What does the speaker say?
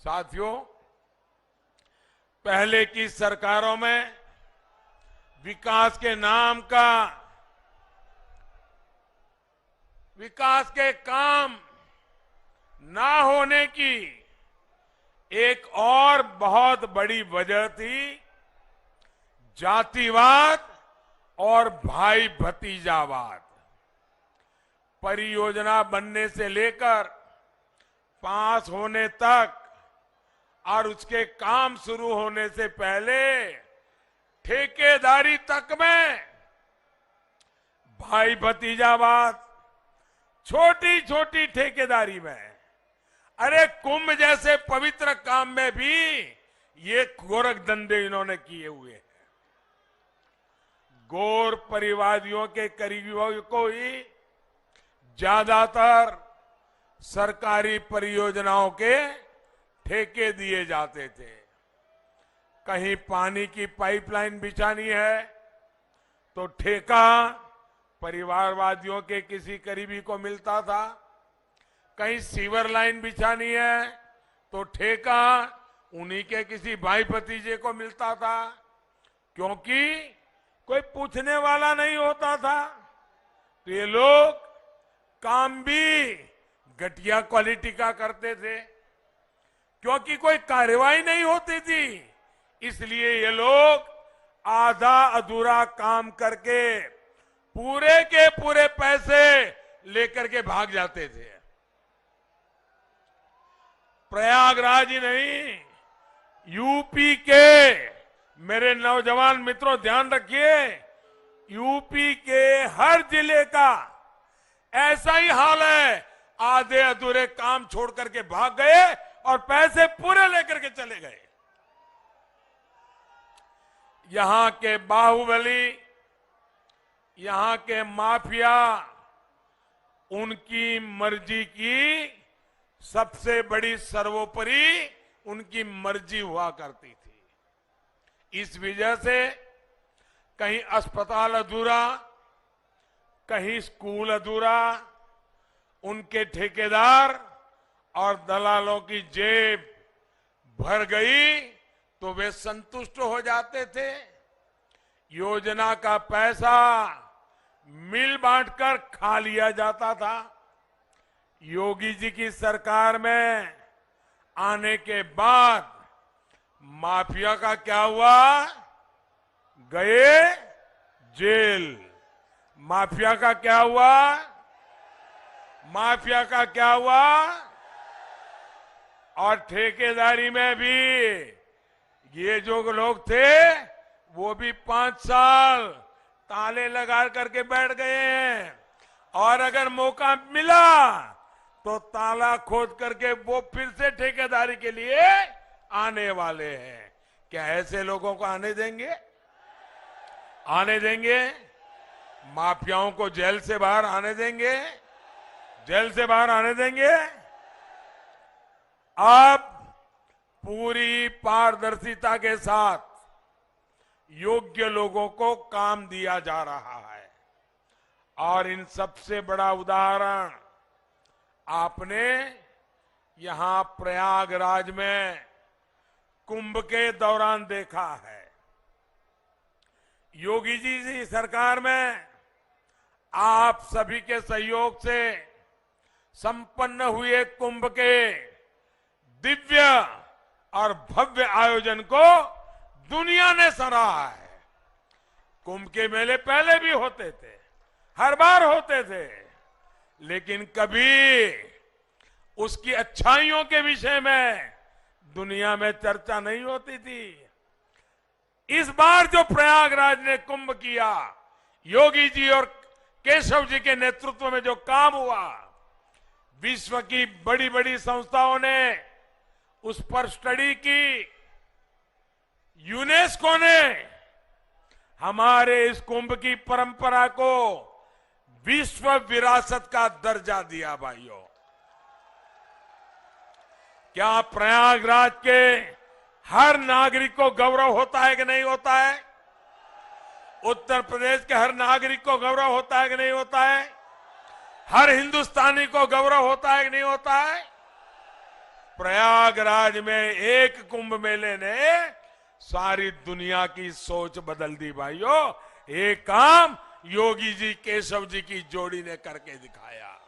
साथियों, पहले की सरकारों में विकास के नाम का विकास के काम ना होने की एक और बहुत बड़ी वजह थी जातिवाद और भाई भतीजावाद। परियोजना बनने से लेकर पास होने तक और उसके काम शुरू होने से पहले ठेकेदारी तक में भाई भतीजावाद, छोटी छोटी ठेकेदारी में, अरे कुंभ जैसे पवित्र काम में भी ये गोरख धंधे इन्होंने किए हुए हैं। गौर परिवादियों के करीबियों को ही ज्यादातर सरकारी परियोजनाओं के ठेके दिए जाते थे। कहीं पानी की पाइपलाइन बिछानी है तो ठेका परिवारवादियों के किसी करीबी को मिलता था, कहीं सीवर लाइन बिछानी है तो ठेका उन्हीं के किसी भाई भतीजे को मिलता था, क्योंकि कोई पूछने वाला नहीं होता था। तो ये लोग काम भी घटिया क्वालिटी का करते थे, क्योंकि कोई कार्रवाई नहीं होती थी, इसलिए ये लोग आधा अधूरा काम करके पूरे के पूरे पैसे लेकर के भाग जाते थे। प्रयागराज ही नहीं, यूपी के मेरे नौजवान मित्रों ध्यान रखिए, यूपी के हर जिले का ऐसा ही हाल है। आधे अधूरे काम छोड़ करके भाग गए और पैसे पूरे लेकर के चले गए। यहां के बाहुबली, यहां के माफिया, उनकी मर्जी की सबसे बड़ी सर्वोपरि उनकी मर्जी हुआ करती थी। इस वजह से कहीं अस्पताल अधूरा, कहीं स्कूल अधूरा, उनके ठेकेदार और दलालों की जेब भर गई तो वे संतुष्ट हो जाते थे। योजना का पैसा मिल बांटकर खा लिया जाता था। योगी जी की सरकार में आने के बाद माफिया का क्या हुआ? गए जेल। माफिया का क्या हुआ? माफिया का क्या हुआ? और ठेकेदारी में भी ये जो लोग थे वो भी 5 साल ताले लगा करके बैठ गए हैं, और अगर मौका मिला तो ताला खोद करके वो फिर से ठेकेदारी के लिए आने वाले हैं। क्या ऐसे लोगों को आने देंगे? आने देंगे? माफियाओं को जेल से बाहर आने देंगे? जेल से बाहर आने देंगे? अब पूरी पारदर्शिता के साथ योग्य लोगों को काम दिया जा रहा है, और इन सबसे बड़ा उदाहरण आपने यहां प्रयागराज में कुंभ के दौरान देखा है। योगी जी की सरकार में आप सभी के सहयोग से संपन्न हुए कुंभ के दिव्य और भव्य आयोजन को दुनिया ने सराहा है। कुंभ के मेले पहले भी होते थे, हर बार होते थे, लेकिन कभी उसकी अच्छाइयों के विषय में दुनिया में चर्चा नहीं होती थी। इस बार जो प्रयागराज ने कुंभ किया, योगी जी और केशव जी के नेतृत्व में जो काम हुआ, विश्व की बड़ी बड़ी संस्थाओं ने उस पर स्टडी की। यूनेस्को ने हमारे इस कुंभ की परंपरा को विश्व विरासत का दर्जा दिया। भाइयों, क्या प्रयागराज के हर नागरिक को गौरव होता है कि नहीं होता है? उत्तर प्रदेश के हर नागरिक को गौरव होता है कि नहीं होता है? हर हिंदुस्तानी को गौरव होता है कि नहीं होता है? प्रयागराज में एक कुंभ मेले ने सारी दुनिया की सोच बदल दी भाइयों। एक काम योगी जी केशव जी की जोड़ी ने करके दिखाया।